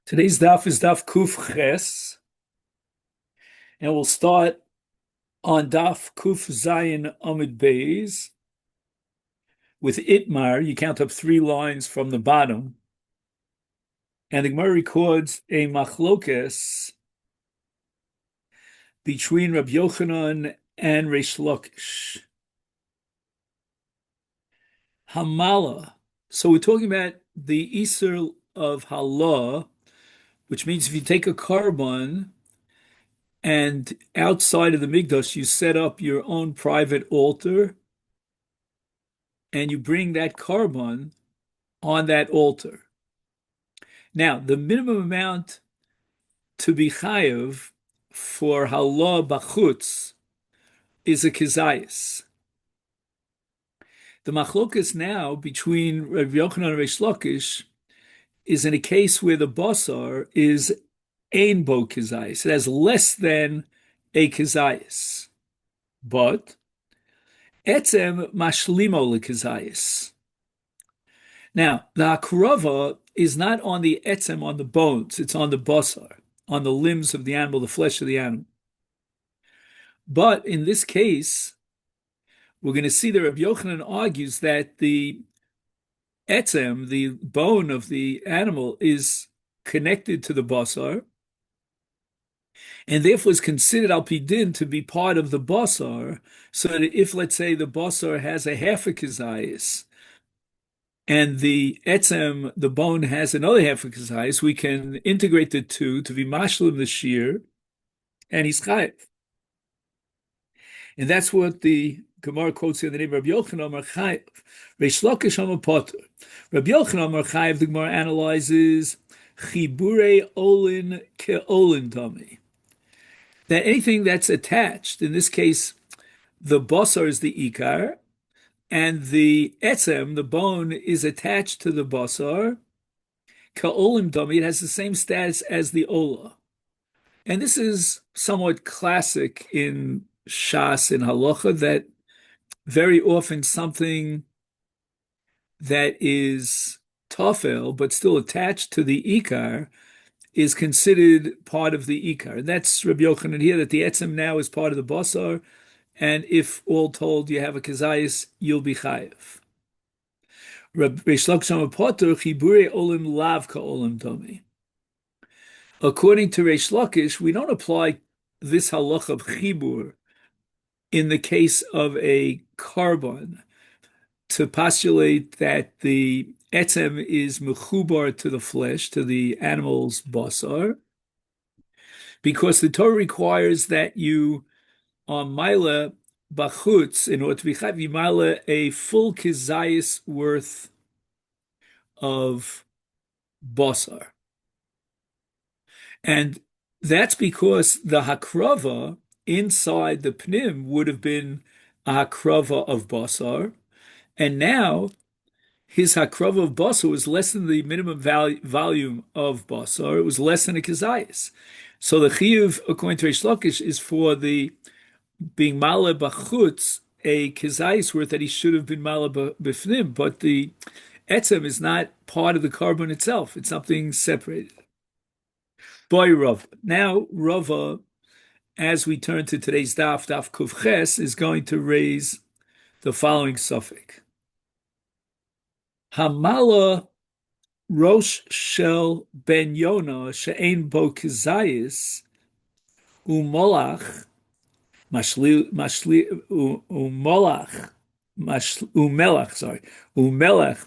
Today's daf is daf Kuf Ches, and we'll start on daf Kuf Zayin Amid Beis with Itmar. You count up 3 lines from the bottom, and the Gemara records a machlokes between Rabbi Yochanan and Reish Lakish. Hamala. So we're talking about the Isser of Halah, which means if you take a carbon and outside of the Mikdash you set up your own private altar and you bring that carbon on that altar. Now, the minimum amount to be chayav for halah bachutz is a kizayis. The machlokas now between Rav Yochanan and Reish Lakish is in a case where the basar is ein bo kizayis. It has less than a kizayis, but etzem mashlimo lekizayis. Now, the hakrava is not on the etzem, on the bones, it's on the basar, on the limbs of the animal, the flesh of the animal. But in this case, we're going to see that Rabbi Yochanan argues that the etzem, the bone of the animal, is connected to the basar, and therefore is considered al pidin to be part of the basar, so that if, let's say, the basar has a half a kizayis, and the etzem, the bone, has another half a kizayis, we can integrate the two to be mashlim the shear, and he's chayiv. And that's what the Gemara quotes in the name of Rabbi Yochanan Amar Chayiv. Reish Lakish Amar Potter. Rabbi Yochanan Amar Chayiv, the Gemara analyzes chibure olin ke'olin dami. That anything that's attached, in this case, the basar is the ikar, and the etzem, the bone, is attached to the basar. Ka'olim dami, it has the same status as the ola. And this is somewhat classic in Shas, in Halacha, that very often something that is tafel, but still attached to the ikar, is considered part of the ikar. And that's Rabbi Yochanan here, that the etzem now is part of the basar, and if all told you have a kazayis, you'll be chayiv. Reish Lakish Potter chibure olim lav ka'olim dami. According to Reish Lakish, we don't apply this halacha of chibur in the case of a carbon to postulate that the etzem is mechubar to the flesh, to the animal's basar, because the Torah requires that you on Maila Bachutz, in order to be Chayav, Maila a full kizayis worth of basar. And that's because the hakrava inside the pnim would have been a hakrava of basar, and now his hakrava of basar was less than the minimum volume of basar. It was less than a kizayis. So the chiyuv, according to Reish Lakish, is for the being mala bachutz, a kizayis worth that he should have been mala b'fnim, but the etzem is not part of the carbon itself. It's something separated. Boy Rava. Now Rava, as we turn to today's daf Kuf Ches, is going to raise the following suffix. Hamala rosh shel ben Yona she'ein bo kizayis umolach umelach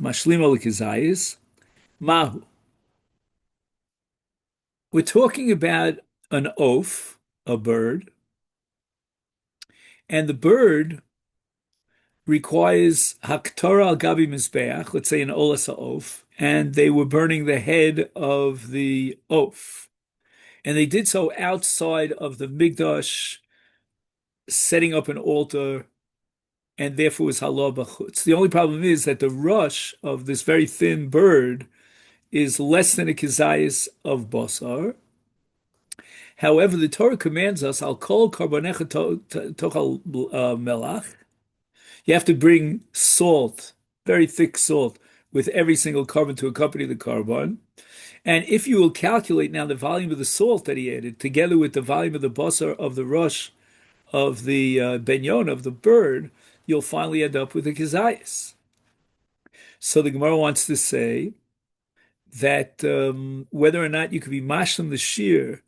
mashlimo lekizayis mahu. We're talking about an oaf, a bird, and the bird requires haktorah al gabi mizbeach, let's say an olas oaf, and they were burning the head of the oaf, and they did so outside of the Mikdash, setting up an altar, and therefore was halah b'chutz. The only problem is that the rush of this very thin bird is less than a kizayis of basar. However, the Torah commands us, al kol karbonecha tochal melach. You have to bring salt, very thick salt, with every single carbon to accompany the carbon. And if you will calculate now the volume of the salt that he added, together with the volume of the basar of the rush of the benyon of the bird, you'll finally end up with a kizayis. So the Gemara wants to say that whether or not you could be mashlim the shear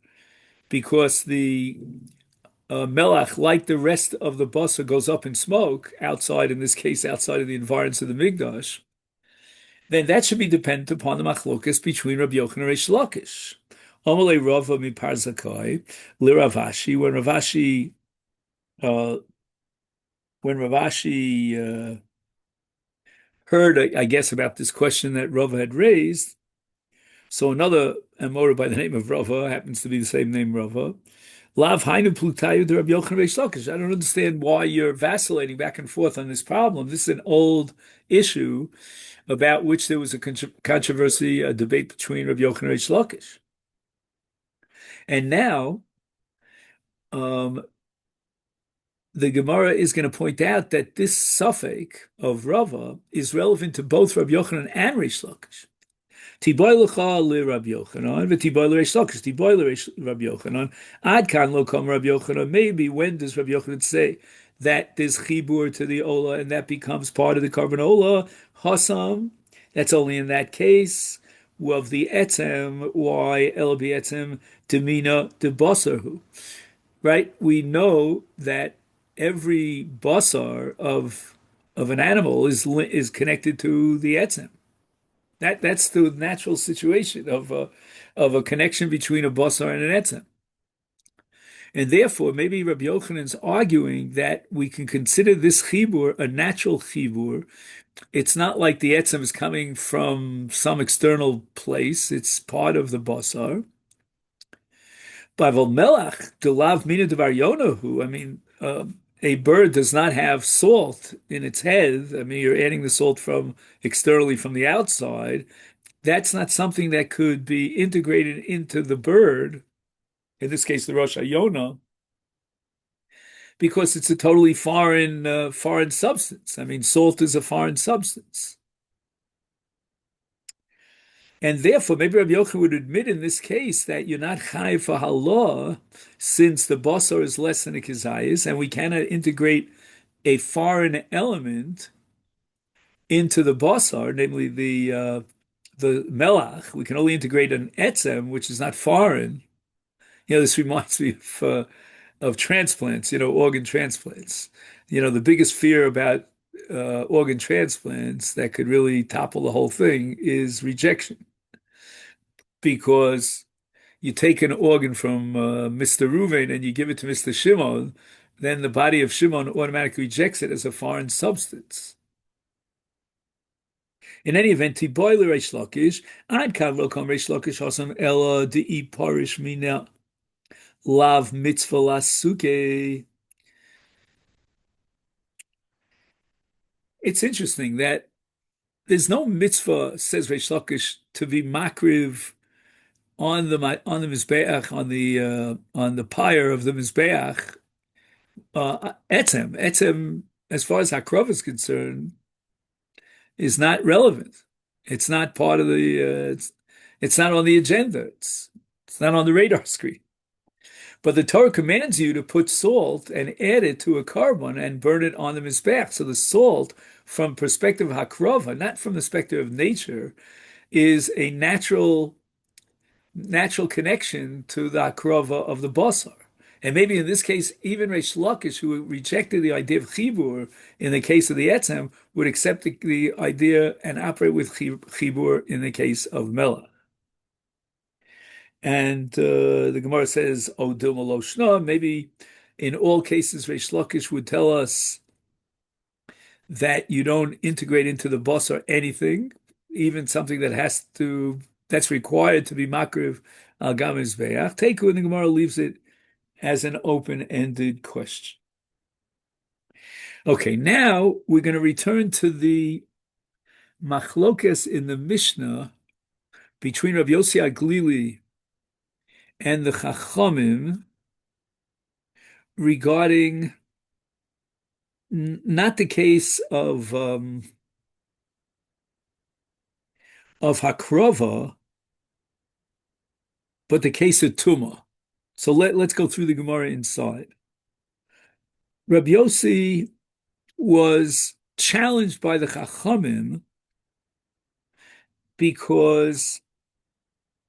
because the melach, like the rest of the basar, goes up in smoke outside, in this case, outside of the environs of the Mikdash, then that should be dependent upon the machlokas between Rabbi Yochanan and Reish Lakish. Amalei Rava mi Parzakai, li Ravashi, uh, when Ravashi heard, I guess, about this question that Rava had raised, so another Amora by the name of Rava, happens to be the same name Rava, Lav Hainu Plutayu de Rabbi Yochanan Reish Lakish. I don't understand why you're vacillating back and forth on this problem. This is an old issue about which there was a controversy, a debate between Rabbi Yochanan and Reish Lakish. And now, the Gemara is going to point out that this suffix of Rava is relevant to both Rabbi Yochanan and Reish Lakish. Tiboy lecha li Rabbi Yochanan, v'tiboy Reish Lakish, tiboy Rabbi Yochanan. Ad kan lo kam Rabbi Yochanan. Maybe when does Rabbi Yochanan say that there's chibur to the ola and that becomes part of the carbon ola? Hasam. That's only in that case of the etzem. Why el etzem demina de basarhu? Right? We know that every basar of an animal is connected to the etzem. That's the natural situation of a connection between a basar and an etzem. And therefore, maybe Rabbi Yochanan's arguing that we can consider this chibur a natural chibur. It's not like the etzem is coming from some external place. It's part of the basar. Bavel melach delav mina devar yonahu. I mean, a bird does not have salt in its head. I mean, you're adding the salt from externally from the outside. That's not something that could be integrated into the bird, in this case, the Rosh Hayonah, because it's a totally foreign substance. I mean, salt is a foreign substance. And therefore, maybe Rabbi Yochanan would admit in this case that you're not chayiv for halah, since the basar is less than a kizayis, and we cannot integrate a foreign element into the basar, namely the melach. We can only integrate an etzem, which is not foreign. This reminds me of transplants, organ transplants. The biggest fear about organ transplants that could really topple the whole thing is rejection. Because you take an organ from Mr. Reuven and you give it to Mr. Shimon, then the body of Shimon automatically rejects it as a foreign substance. In any event, Tiboy Reish Lakish, Ad Kan Lo Kam Reish Lakish Hasam Ela Dei Parish Mina Lav Mitzvah Lasuke. It's interesting that there's no mitzvah, says Reish Lakish, to be makriv on the mizbeach, on the pyre of the mizbeach. Etzem, as far as hakrov is concerned, is not relevant. It's not part of the. It's not on the agenda. It's not on the radar screen. But the Torah commands you to put salt and add it to a carbon and burn it on the mizbeach. So the salt, from perspective of hakrova, not from the perspective of nature, is a natural connection to the hakrova of the basar. And maybe in this case, even Reish Lakish, who rejected the idea of chibur in the case of the etzem, would accept the idea and operate with chibur in the case of melach. And the Gemara says, "Oh, Dilma lo shna." Maybe in all cases, Reish Lakish would tell us that you don't integrate into the basar anything, even something that's required to be makriv al gam mizbeach. Teiku, and the Gemara leaves it as an open-ended question. Okay, now we're going to return to the machlokes in the Mishnah between Rabbi Yossi Aglili and the Chachamim regarding not the case of of Hakrova, but the case of Tuma. So let's go through the Gemara inside. Rabbi Yossi was challenged by the Chachamim because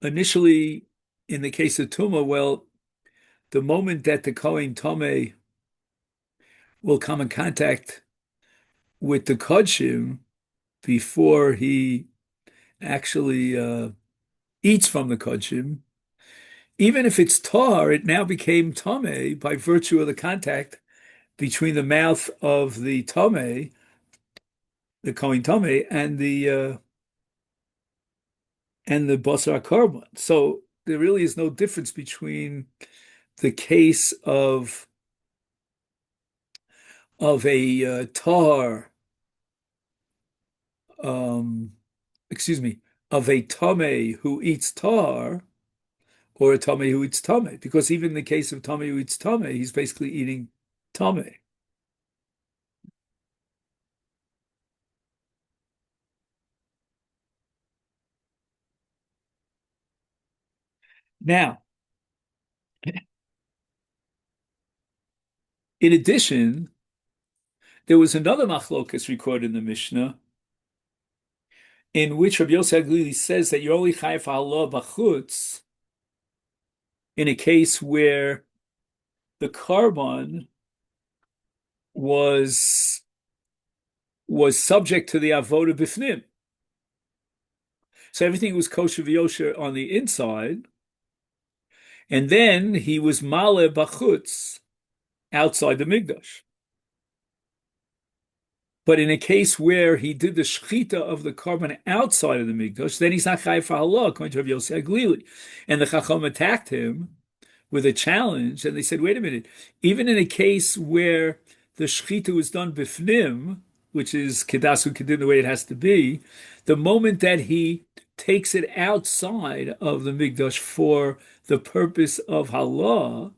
initially, in the case of Tuma, well, the moment that the Kohen Tomei will come in contact with the Kodshim before he actually eats from the Kodshim, even if it's tar, it now became Tomei by virtue of the contact between the mouth of the Tomei, the Kohen Tomei, and the Basar Korban. So there really is no difference between the case of a tar, excuse me, of a Tomei who eats tar or a Tomei who eats Tomei, because even in the case of Tomei who eats Tomei, he's basically eating Tomei. Now, in addition, there was another machlokas recorded in the Mishnah, in which Rabbi Yosef Aglili says that you're only chayav ha'ala b'chutz in a case where the carbon was subject to the avoda bifnim. So everything was kosher v'yosher on the inside, and then he was male b'chutz outside the mikdash. But in a case where he did the shechita of the carbon outside of the mikdash, then he's not chayav ha'ala, according to Rabbi Yosef Aglili. And the Chacham attacked him with a challenge, and they said, wait a minute, even in a case where the shechita was done bifnim, which is kedasu kedin the way it has to be, the moment that he takes it outside of the mikdash for the purpose of halah,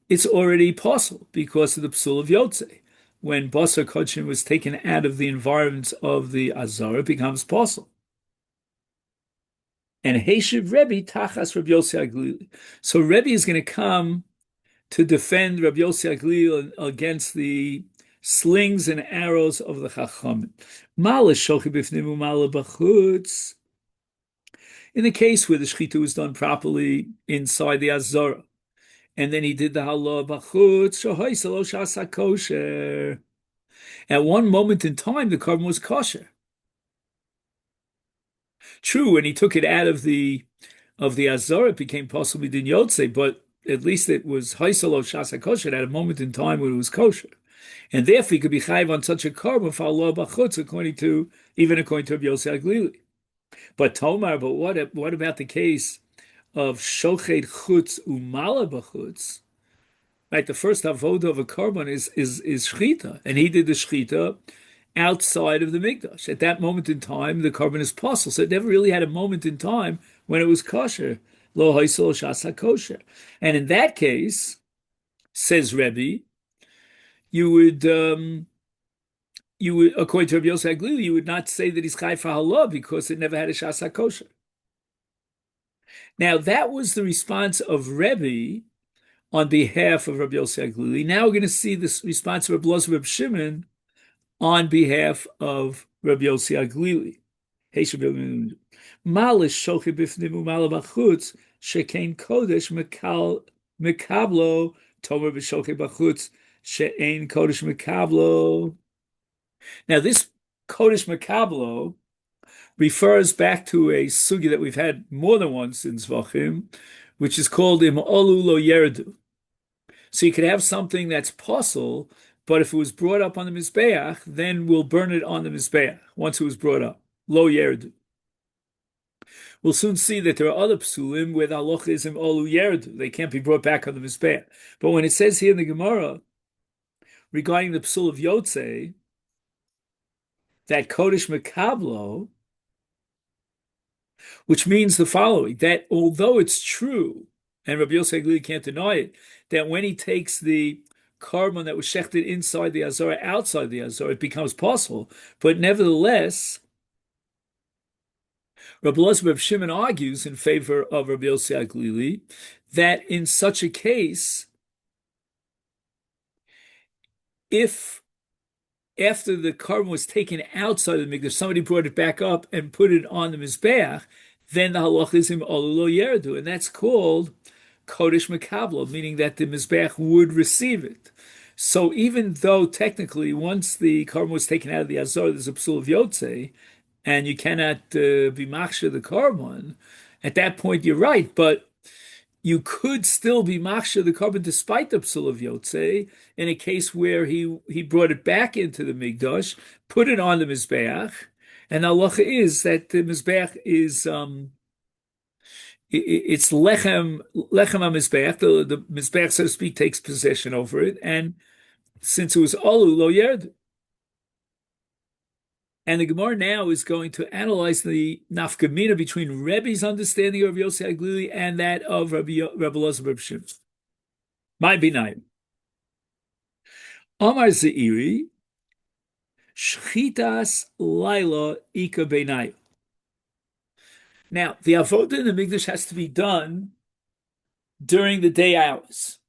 it's already possible because of the psul of yotzei. When basar kodshim was taken out of the environment of the azara, it becomes possible. And Heshiv Rebbe tachas Rabbi Yossi Aglili. So Rebbe is going to come to defend Rabbi Yossi Aglili against the slings and arrows of the Chachamim. Mala shochi b'fnim u'mala b'chutz. In the case where the shechita was done properly inside the azara, and then he did the halah b'chutz, shohay salo shasa kosher. At one moment in time, the carbon was kosher. True, when he took it out of the azara, it became possibly din yotze, but at least it was haisalo shasa kosher at a moment in time when it was kosher, and therefore he could be chayiv on such a carbon for Allah b'chutz, according to Rabbi Yosef Aglili. But Tomar, but what about the case of shochet chutz umala b'chutz? Right, the first avoda of a carbon is shchita, and he did the shchita outside of the mikdash. At that moment in time, the carbon is possible. So it never really had a moment in time when it was kosher. Lo haisel shasa kosher. And in that case, says Rebbe, you would, according to Rabbi Yosef Aglili, you would not say that he's chai for halah because it never had a shasa kosher. Now, that was the response of Rebbe on behalf of Rabbi Yosef Aglili. Now we're going to see this response of Rabbi Elazar Reb Shimon on behalf of Rabbi Yossi Aglili. Malish shochi b'fnim u'mala b'chutz shekein kodesh mekablo tomer b'shochi b'chutz she'ein kodesh mekablo. Now this kodesh mekablo refers back to a sugi that we've had more than once in Zevachim, which is called im olu lo yerdu. So you could have something that's possible, but if it was brought up on the Mizbeach, then we'll burn it on the Mizbeach once it was brought up. Lo yerdu. We'll soon see that there are other psulim where the halacha is im olu yerdu. They can't be brought back on the Mizbeach. But when it says here in the Gemara, regarding the psul of Yotzei, that Kodesh Mekablo, which means the following, that although it's true, and Rabbi Yosef Aglili can't deny it, that when he takes the carbon that was shechted inside the azara outside the azara, it becomes possible. But nevertheless, Rabbi Elazar Reb Shimon argues in favor of Rabbi Yossi Aglili that in such a case, if after the carbon was taken outside of the mikdash, somebody brought it back up and put it on the mizbeach, then the halach is im olulo yerdu, and that's called kodesh mekablo, meaning that the mizbeach would receive it. So even though technically, once the carbon was taken out of the azor, there's a psul of yotze, and you cannot be machshir the carbon, at that point you're right, but you could still be machshir the carbon despite the psul of yotze in a case where he brought it back into the migdash, put it on the mizbeach, and the halacha is that the mizbeach is it's lechem mizbeach. The mizbeach, so to speak, takes possession over it, and since it was olu lo yerd. And the Gemara now is going to analyze the nafkamina between Rebbe's understanding of Yossi Aglili and that of Rabbi Elazar Reb Shimon. My binayim. Amar Zeiri, Shchitas Laila Ika Beinayu. Now, the avodah in the Mikdash has to be done during the day hours.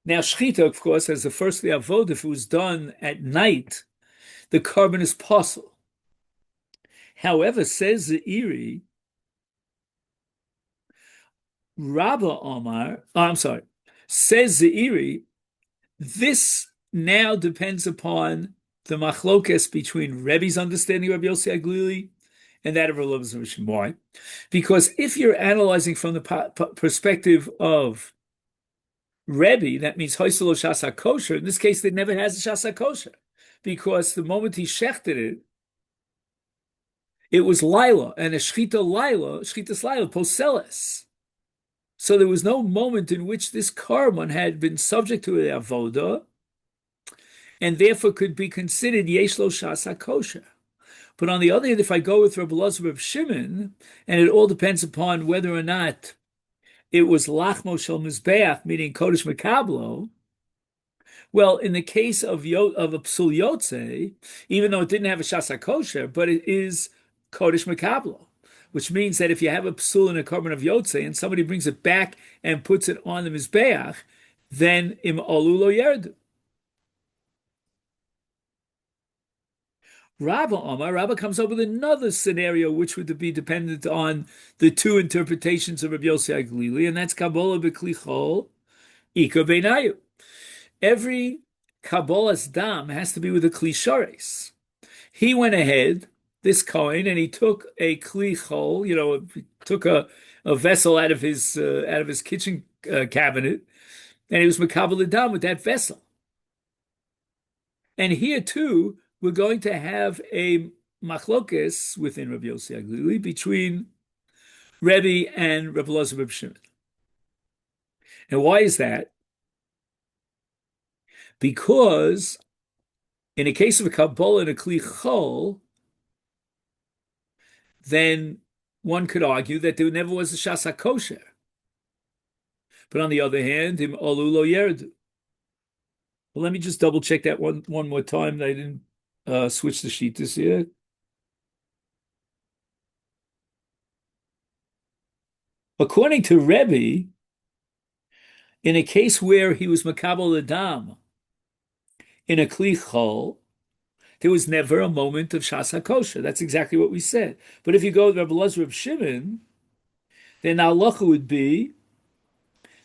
Now, Shchita, of course, as the first the avodah, if it was done at night, the carbon is possible. However, says Zeiri, Rabba Omar, says Zeiri, this now depends upon the machlokes between Rebbe's understanding of Rabbi Yossi Aglili and that of Rabbi Elazar Reb Shimon. Why? Because if you're analyzing from the perspective of Rebbe, that means Hoyselo Shasa Kosher. In this case, it never has a Shasa Kosher, because the moment he shechted it, it was Lila, and a Shchitas Lila, Poseles. So there was no moment in which this carbon had been subject to the avoda, and therefore could be considered Yesh Lo Shasa Kosher. But on the other hand, if I go with Rabbi Elazar Reb Shimon, and it all depends upon whether or not it was Lachmo Shel Mizbeach, meaning Kodesh Mekablo, well, in the case of a Psul Yotze, even though it didn't have a Shasa Kosher, but it is Kodesh Mekablo, which means that if you have a Psul and a carbon of Yotze, and somebody brings it back and puts it on the Mizbeach, then Im Olu Lo Yerdu. Rabba comes up with another scenario which would be dependent on the two interpretations of Rabbi Yossi Aglili, and that's Kabbalah B'Klichol, Ika Beinayu. Every Kabbalah's dam has to be with a Kli. He went ahead, this Kohen, and he took a Klichol, he took a vessel out of his kitchen cabinet, and he was Makabal dam with that vessel. And here too, we're going to have a machlokes within Rabbi Yossi Aglili between Rebbe and Rabbi Elazar Reb Shimon. And why is that? Because in a case of a Kabbalah and a Kli Chol, then one could argue that there never was a Shasa Kosher. But on the other hand, Im Olu Lo Yerdu. Well, let me just double check that one more time. I didn't switch the sheet this year. According to Rebbe, in a case where he was Makabel Adam in a Kli Chol, there was never a moment of Shas HaKosher. That's exactly what we said. But if you go with Rabbi Elazar Reb Shimon, then the halacha would be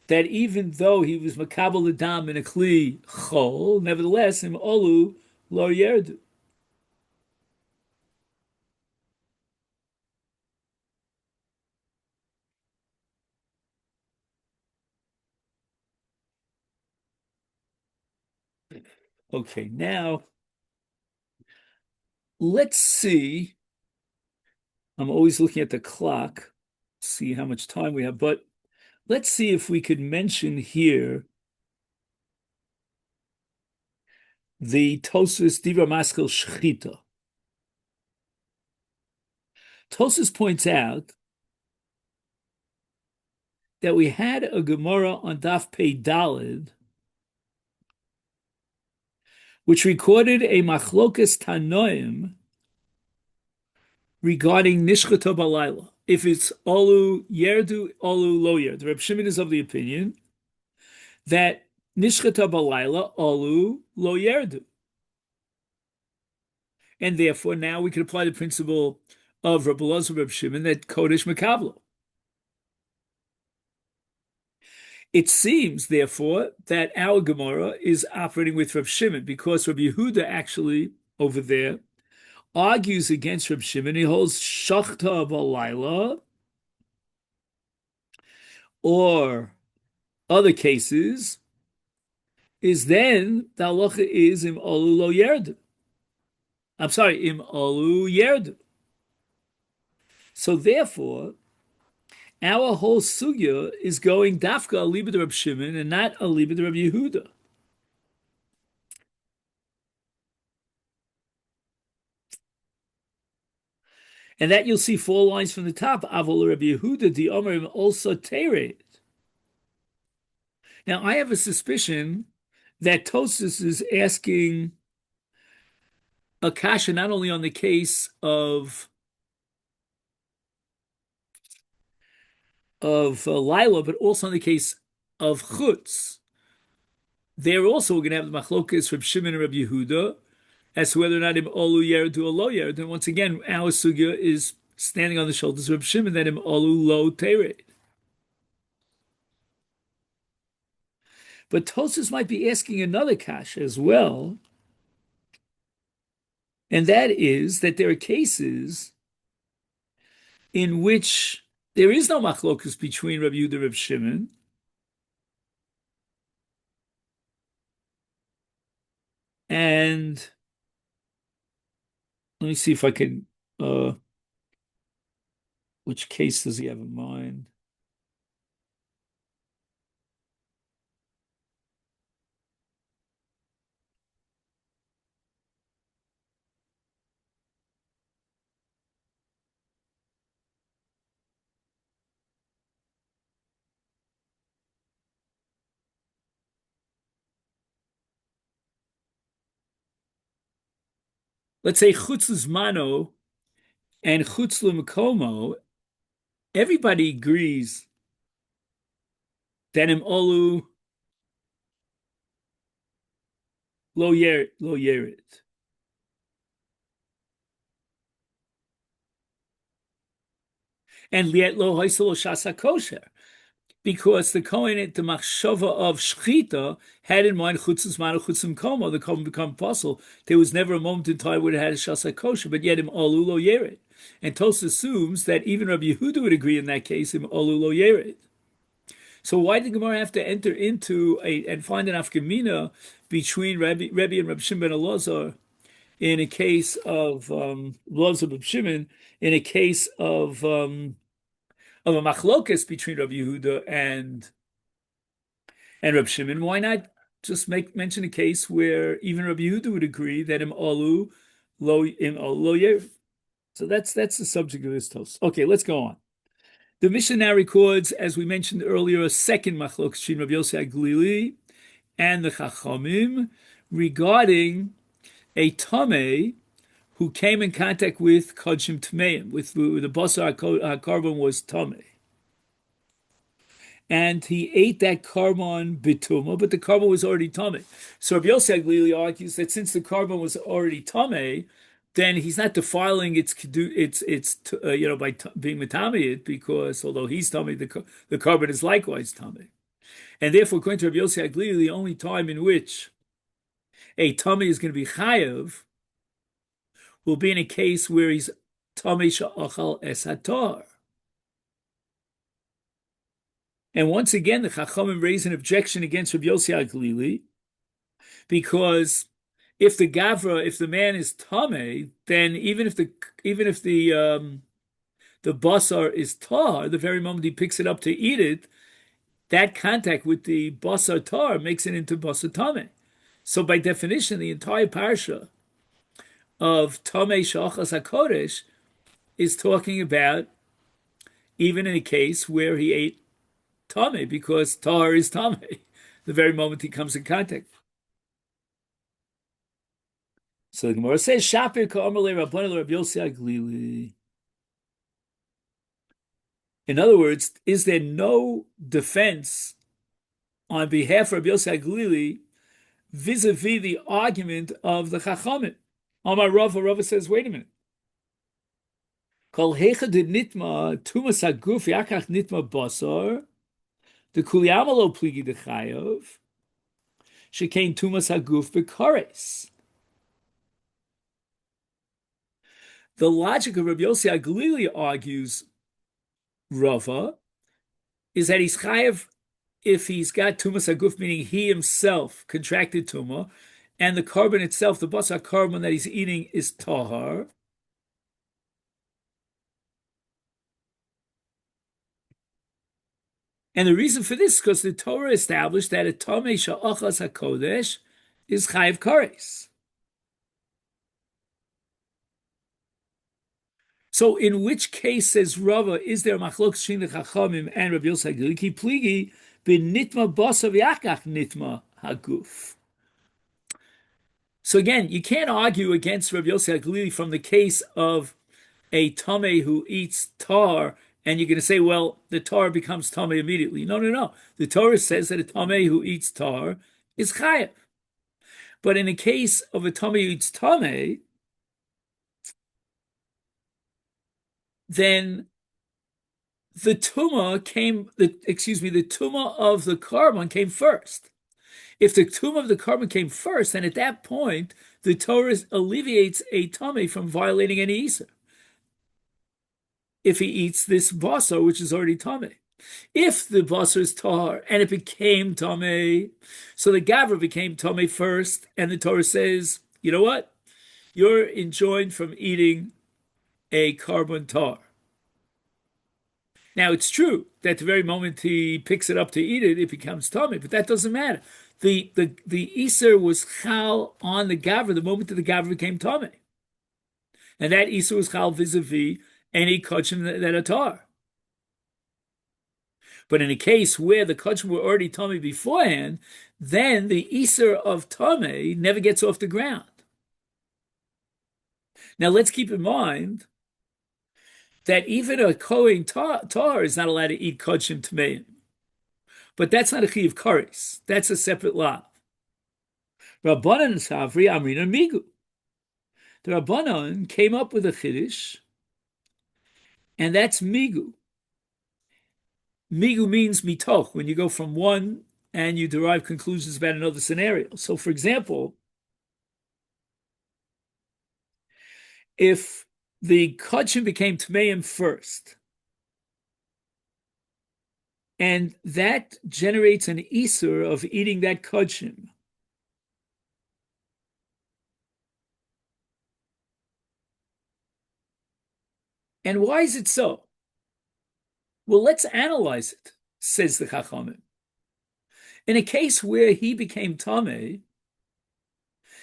that even though he was Makabel Adam in a Kli Chol, nevertheless, Im Olu Lo Yerdu. Okay, now let's see. I'm always looking at the clock, see how much time we have, but let's see if we could mention here the Tosfos Divrei Maskil Shechita. Tosfos points out that we had a Gemara on Daf Pei Daled, which recorded a Machlokas Tanoim regarding nishchata balayla. If it's olu yerdu, olu lo yerdu. Reb Shimon is of the opinion that nishchata balayla, olu lo yerdu. And therefore, now we can apply the principle of Reb Elazar Reb Shimon that Kodesh Mekablo. It seems, therefore, that our Gemara is operating with Reb Shimon because Reb Yehuda actually over there argues against Reb Shimon. He holds Shachta Balayla or other cases is then the halacha is im olu lo yerdu. I'm sorry, im olu yerdu. So therefore, our whole sugya is going dafka alibid Reb Shimon and not alibid Reb Yehuda. And that you'll see 4 lines from the top. Avol Reb Yehuda di Omerim also teret. Now I have a suspicion that Tosas is asking a kasha not only on the case of Lila, but also in the case of Chutz. There also we're going to have the machlokas from Shimon and Reb Yehuda as to whether or not im olu yered or lo yered. And once again, our sugya is standing on the shoulders of Reb Shimon that im olu lo teret. But Tosas might be asking another kasha as well, and that is that there are cases in which there is no machlokas between Reb Yehuda and Reb Shimon, and let me see if I can. Which case does he have in mind? Let's say chutz mano and chutz l'makomo. Everybody agrees that im olu lo yerit. And liet lo hoisel shasa kosher. Because the Kohen, the machshava of shchita, had in mind chutzes manu chutzim komo, the Kohen become apostle. There was never a moment in time where it had a shasa kosher, but yet im olu lo yerit. And Tos assumes that even Rabbi Yehuda would agree in that case, im olu lo yerit. So why did the Gemara have to enter into and find an afkamina between Rabbi and Rabbi Shimon ben Elazar in a case of Elazar ben Shimon, in a case of a machlokas between Rabbi Yehuda and Rabbi Shimon? Why not just mention a case where even Rabbi Yehuda would agree that im olu lo yer? So that's the subject of this toast. Okay, let's go on. The Mishnah now records, as we mentioned earlier, a second machlok between Rabbi Yossi HaGlili and the Chachamim regarding a tamei who came in contact with kodshim tmeim, with the basar carbon was tamei, and he ate that carbon bituma, but the carbon was already tamei. So Rabbi Yossi HaGlili argues that since the carbon was already tamei, then he's not defiling its by being mitami, because although he's tummy, the carbon is likewise tummy, and therefore according to Rabbi Yossi HaGlili, the only time in which a tummy is going to be chayav will be in a case where he's tummy sha'achal es hatar. And once again, the Chachamim raise an objection against Rabbi Yossi HaGlili, because if the man is tamei, then even if the basar is tar, the very moment he picks it up to eat it, that contact with the basar tar makes it into basar tamei. So by definition, the entire parsha of tamei shachas hakodesh is talking about even in a case where he ate tamei, because tar is tamei the very moment he comes in contact. So the Gemara says, "Shapir ka'amar le Rabbanu Rabbi Yossi HaGlili." In other words, is there no defense on behalf of Rabbi Yossi Aglili vis-a-vis the argument of the Chachamim? Amar Rava says, wait a minute. Kol hecha de nitma tumas haguf yakach nitma basar the kuliyamalo pligi de chayav shekain tumas haguf bekares. The logic of Rabbi Yossi Aglili, argues Rava, is that he's chayav if he's got tumas haguf, meaning he himself contracted tumah, and the carbon itself, the basar carbon that he's eating, is tahar. And the reason for this is because the Torah established that a tamei sha'achas hakodesh is chayav kares. So, in which case, says Rava, is there machlok shin chachamim and Rabbi Yossi Aglili ki pligi b'nitma basav yakach nitma haguf? So again, you can't argue against Rabbi Yossi Aglili from the case of a tamei who eats tar, and you're going to say, well, the tar becomes tamei immediately. No. The Torah says that a tamei who eats tar is chayav. But in the case of a tamei who eats tamei, then the tumah of the carbon came first. If the tumah of the carbon came first, then at that point, the Torah alleviates a tamei from violating any isur if he eats this basar, which is already tamei. If the basar is tar and it became tamei, so the gavra became tamei first, and the Torah says, you know what? You're enjoined from eating a carbon tar. Now, it's true that the very moment he picks it up to eat it, it becomes tamei, but that doesn't matter. The isur was chal on the gavra the moment that the gavra became tamei, and that isur was chal vis-a-vis any kachim that are tar. But in a case where the kachim were already tamei beforehand, then the isur of tamei never gets off the ground. Now, let's keep in mind that even a kohen tar is not allowed to eat kachim tameim. But that's not a chiyuv kares. That's a separate law. Rabbanan Savri Amrina Migu. The Rabbanan came up with a chiddush, and that's Migu. Migu means mitoch, when you go from one and you derive conclusions about another scenario. So, for example, if the kachim became tmeim first, and that generates an isur of eating that kachim, and why is it so? Well, let's analyze it, says the Chachamim. In a case where he became tamei,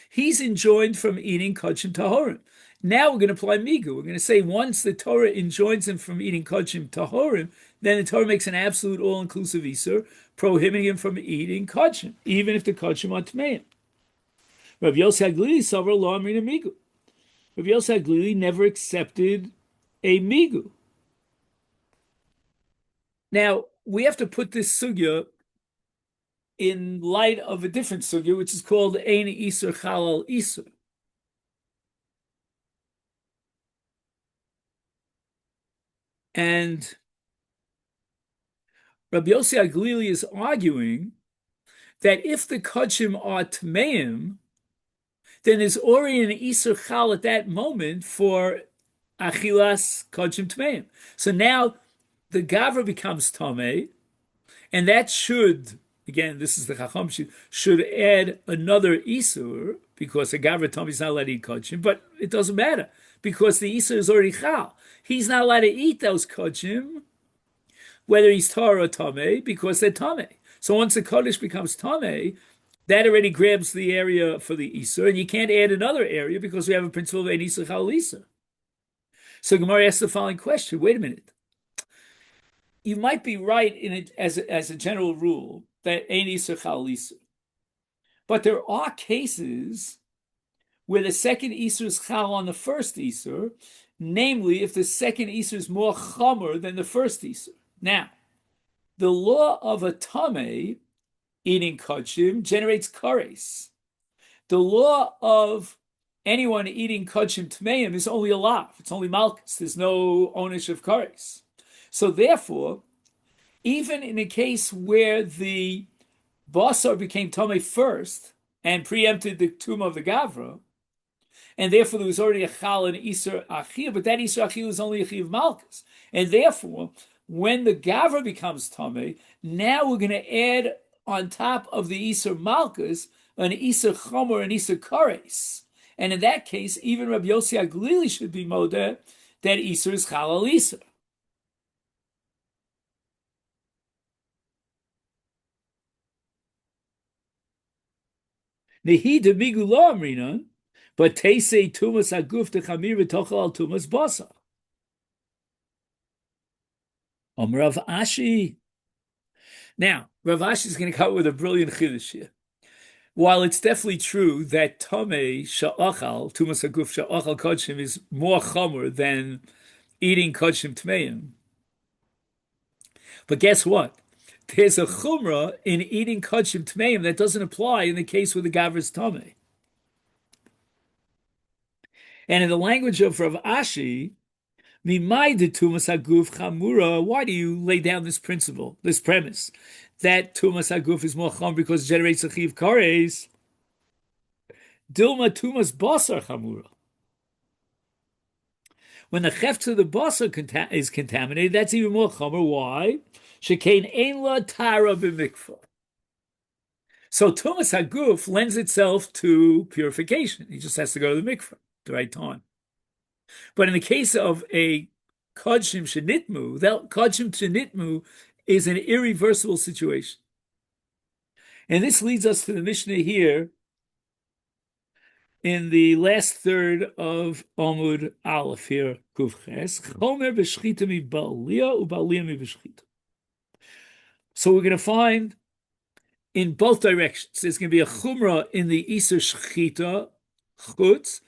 he's enjoined from eating kachim tahorim. Now we're going to apply migu. We're going to say once the Torah enjoins him from eating kachim tahorim, then the Torah makes an absolute all-inclusive isur, prohibiting him from eating kachim, even if the kachim are tmeim. Rabbi Yossi Aglili savar lo amrina migu. Rabbi Yossi Aglili never accepted a migu. Now, we have to put this sugya in light of a different sugya, which is called ein isur chalal isur. And Rabbi Yossi Aglili is arguing that if the kachim are tmeim, then there's already an isur chal at that moment for achilas kachim tmeim. So now the gavra becomes tamei, and that should, again, this is the chacham, should add another isur, because a gavra tamei is not allowed to eat kachim, but it doesn't matter, because the isur is already chal. He's not allowed to eat those kachim, whether he's tar or tamei, because they're tamei. So once the kaddish becomes tamei, that already grabs the area for the isur, and you can't add another area because we have a principle of ein isur chal isur. So Gemara asks the following question: wait a minute. You might be right in it as a general rule that ein isur chal isur, but there are cases where the second isur is chal on the first isur, namely if the second Isur is more chomer than the first Isur. Now, the law of a Tameh eating kodshim generates kares. The law of anyone eating kodshim tmeim is only a lav. It's only malchus. There's no ownership of kares. So therefore, even in a case where the basar became tameh first and preempted the tumah of the gavra, and therefore there was already a chal and iser achia, but that iser achia was only a chiv malchus, and therefore when the gavra becomes tameh, now we're going to add on top of the iser malchus an iser chomer and iser kares, and in that case even Rabbi Yossi Aglili should be modeh that iser is chal al iser. Nehi de migula amrina, but teisei tumas aguf de chamir v'tochal al tumas basa. Rav Ashi. Now, Rav Ashi is going to come up with a brilliant chiddush here. While it's definitely true that tamei sha'achal, tumas aguf sha'achal kodshim is more chomer than eating kodshim tmeim, but guess what? There's a chumrah in eating kodshim tmeim that doesn't apply in the case where the gavra is tamei. And in the language of Rav Ashi, why do you lay down this principle, this premise, that tumas aguf is more chum because it generates a chiv kares? Dilma tumas basar chamura. When the cheft of the basar is contaminated, that's even more chumur. Why? Shekain ein la tara b'mikvah. So tumas aguf lends itself to purification. He just has to go to the mikvah at the right time. But in the case of a kodshim shenitmu, that kodshim shenitmu is an irreversible situation. And this leads us to the Mishnah here in the last third of Amud Aleph here, Kufches. Chomer b'shchita mi ba'aliyah u'ba'aliyah mi b'shchita. So we're going to find in both directions. There's going to be a chumrah in the Iser Shchita chutz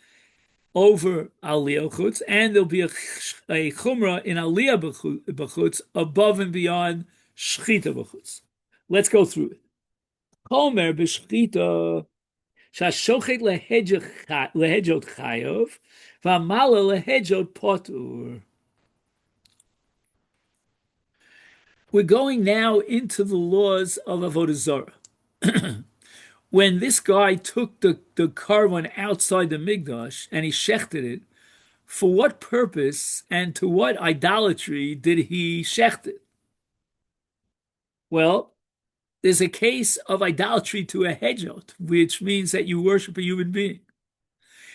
over Aliyah Chutz, and there'll be a Chumrah in Aliyah B'chutz above and beyond Shchita B'chutz. Let's go through it. Chomer B'Shchita Shashochet Lehedjot Chayov V'Amala Lehedjot Potur. We're going now into the laws of Avodah Zarah. When this guy took the carbon outside the Mikdash and he shechted it, for what purpose and to what idolatry did he shecht it? Well, there's a case of idolatry to a hedjot, which means that you worship a human being.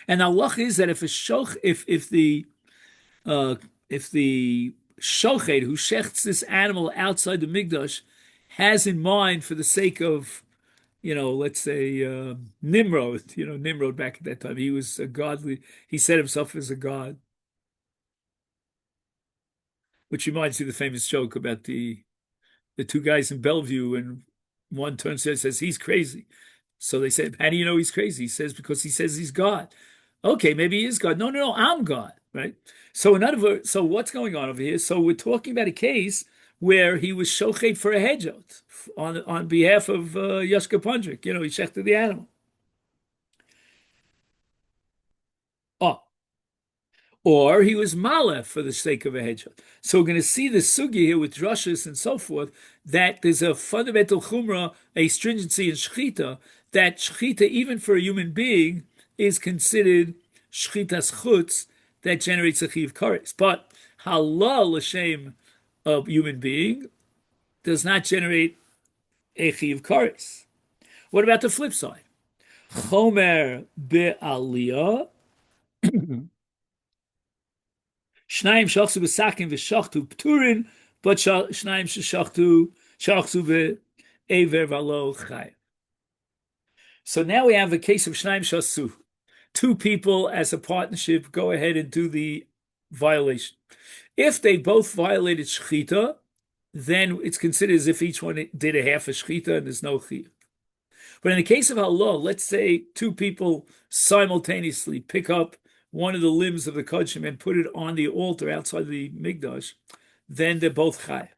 And the halach is that if the shochet who shechts this animal outside the Mikdash has in mind for the sake of, let's say Nimrod, Nimrod back at that time, he was a godly, he set himself as a god. Which reminds me of the famous joke about the two guys in Bellevue, and one turns to him and says, he's crazy. So they said, how do you know he's crazy? He says, because he says he's God. Okay, maybe he is God. No, I'm God, right? So in other words, so what's going on over here? So we're talking about a case where he was shochet for a hedjot on behalf of Yashka Pundrik. He shechted the animal. Or he was malef for the sake of a hedjot. So we're going to see the sugi here with drushes and so forth, that there's a fundamental chumrah, a stringency in shchita, that shchita, even for a human being, is considered shchitas chutz that generates a chiv kares. But halal l'shem of human being does not generate a chiv kares. What about the flip side? Chomer be'aliyah. Shnayim shachsu b'sakim v'shachtu p'turin, but shnayim shachsu be'ever v'alo chayv. So now we have a case of shnayim shasu. Two people as a partnership go ahead and do the violation. If they both violated shchita, then it's considered as if each one did a half a shchita and there's no chiyuv. But in the case of halal, let's say two people simultaneously pick up one of the limbs of the kodshim and put it on the altar outside the mikdash, then they're both chai.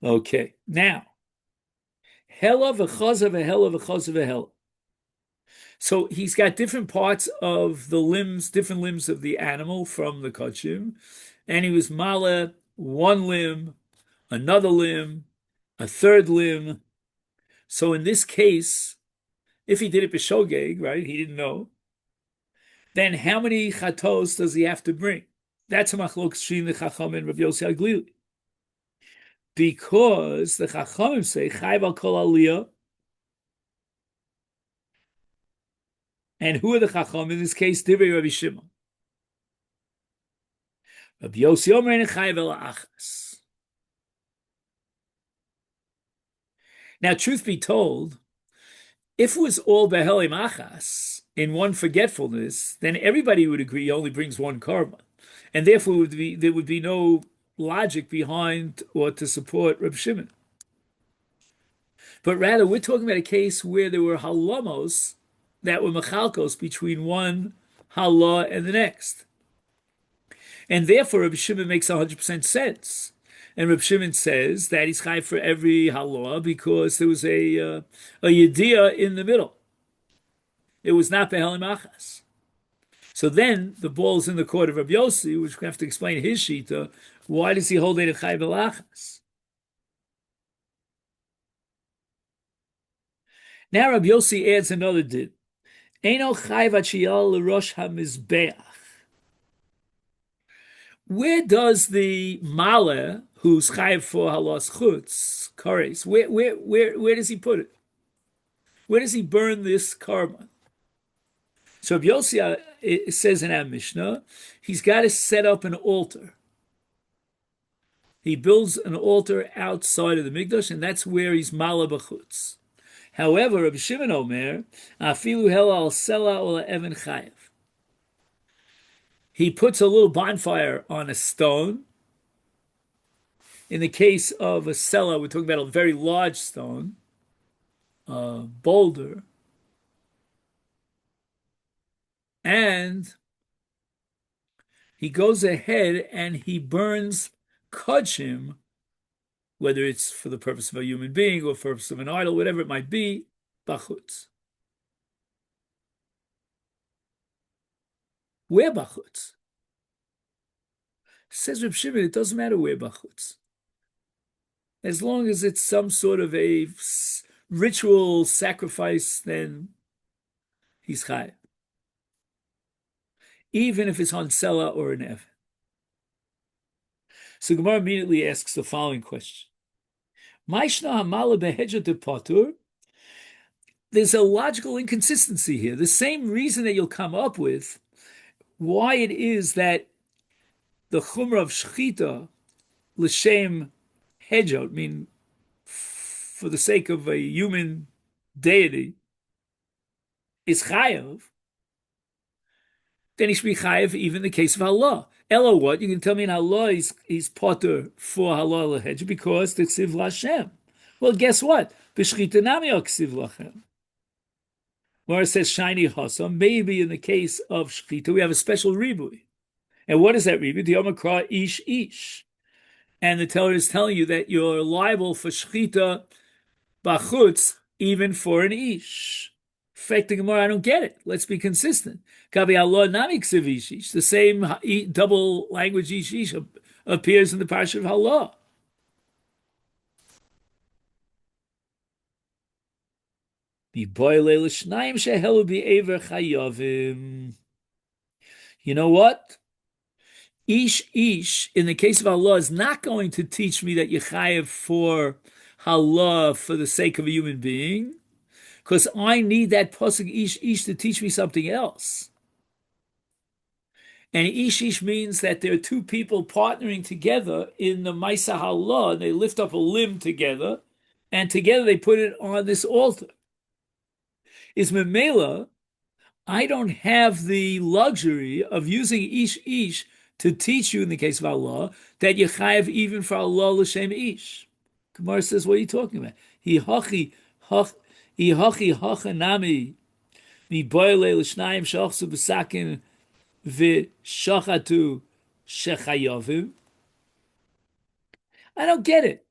Okay, now hela v'chaza v'hela v'chaza v'hela. So he's got different parts of the limbs, different limbs of the animal from the kodshim, and he was mala one limb, another limb, a third limb. So in this case, if he did it b'shogeg, right, he didn't know, then how many chatos does he have to bring? That's a machlok between the Chacham and Rav Yossi Aglili. Because the Chachamim say, chayv al kol aliyah, and who are the Chacham? In this case, Divrei Rabbi Shimon. Rabbi Yossi Omer chayv el achas. Now, truth be told, if it was all behelim achas, in one forgetfulness, then everybody would agree he only brings one korban. And therefore there would be no logic behind or to support Reb Shimon. But rather, we're talking about a case where there were halamos that were machalkos between one halah and the next. And therefore, Reb Shimon makes 100% sense. And Reb Shimon says that he's chai for every halah because there was a yediyah in the middle. It was not behelim achas. So then the ball's in the court of Rabbi Yossi, which we have to explain his shita. Why does he hold it at chai belachas? Now Rabbi Yossi adds another din. Eino chai v'chiyal l'rosh hamizbeach. Where does the maleh, who's chayiv for halas chutz, kares, where does he put it? Where does he burn this carbon? So Rabbi Yossi it says in our Mishnah, he's got to set up an altar. He builds an altar outside of the mikdash, and that's where he's maleh b'chutz. However, Rabbi Shimon Omer, afilu hela al sela ola even chayiv. He puts a little bonfire on a stone. In the case of a sela, we're talking about a very large stone, a boulder, and he goes ahead and he burns kodshim, whether it's for the purpose of a human being or for the purpose of an idol, whatever it might be, bachutz. Where bachutz? Says Reb Shimon, it doesn't matter where bachutz. As long as it's some sort of a ritual sacrifice, then he's chai. Even if it's on sela or an ev. So Gemara immediately asks the following question. There's a logical inconsistency here. The same reason that you'll come up with why it is that the chumrah of shchita l'shem hedjot, mean for the sake of a human deity, is chayav, then he should be chayav even in the case of Allah. Elo what? You can tell me in Allah he's potter for halal l'hedjot because the ksiv l'Hashem. Well, guess what? B'shchita nami ksiv l'Hashem. Where it says shiny hasam, maybe in the case of shchita we have a special ribui. And what is that ribui? The Omakra ish. And the teller is telling you that you're liable for shchita bachutz even for an ish. Fact the Gemara, I don't get it. Let's be consistent. Kabi Allah nami ksiv ish. The same double language ish appears in the parsha of Allah. You know what? Ish, in the case of Allah, is not going to teach me that you chayev for Allah for the sake of a human being, because I need that pasuk ish to teach me something else. And ish means that there are two people partnering together in the Maisa Allah, and they lift up a limb together, and together they put it on this altar. Is memela, I don't have the luxury of using ish to teach you in the case of Allah that you chayev even for Allah l'shem ish. Gemara says, what are you talking about? Hi hachi hachanami Mi boile l'shnayim shachsu b'sakin v'shachatu shechayovim. I don't get it.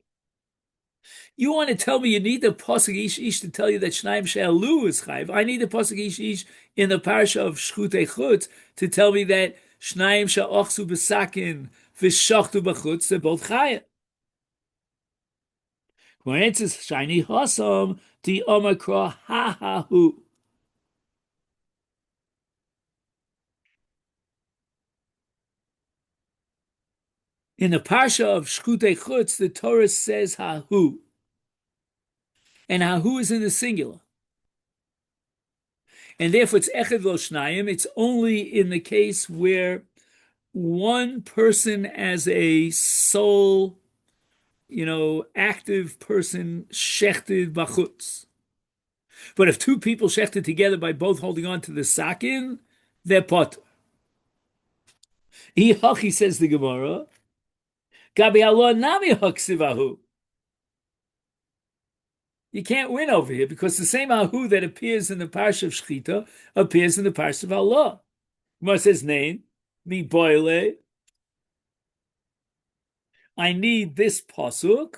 You want to tell me you need the pasuk ish ish to tell you that Shnaim She'alu is chayv. I need the pasuk ish ish in the parasha of Shchutei Chutz to tell me that Shnaim She'achsu b'sakin v'shachtu b'chutz, they're both chayv. When it says shiny hasam the omakra ha ha hu. In the parsha of Shchutei Chutz, the Torah says ha hu, and ha hu is in the singular, and therefore it's echad lo shnayim. It's only in the case where one person as a sole, active person shechted bachutz. But if two people shechted together by both holding on to the sakin, they're pot. He says the Gemara, Gabi Allah nami haksivahu. You can't win over here because the same ahu that appears in the parsha of Shechita appears in the parsha of Allah. Gemara says name, mi boile. I need this pasuk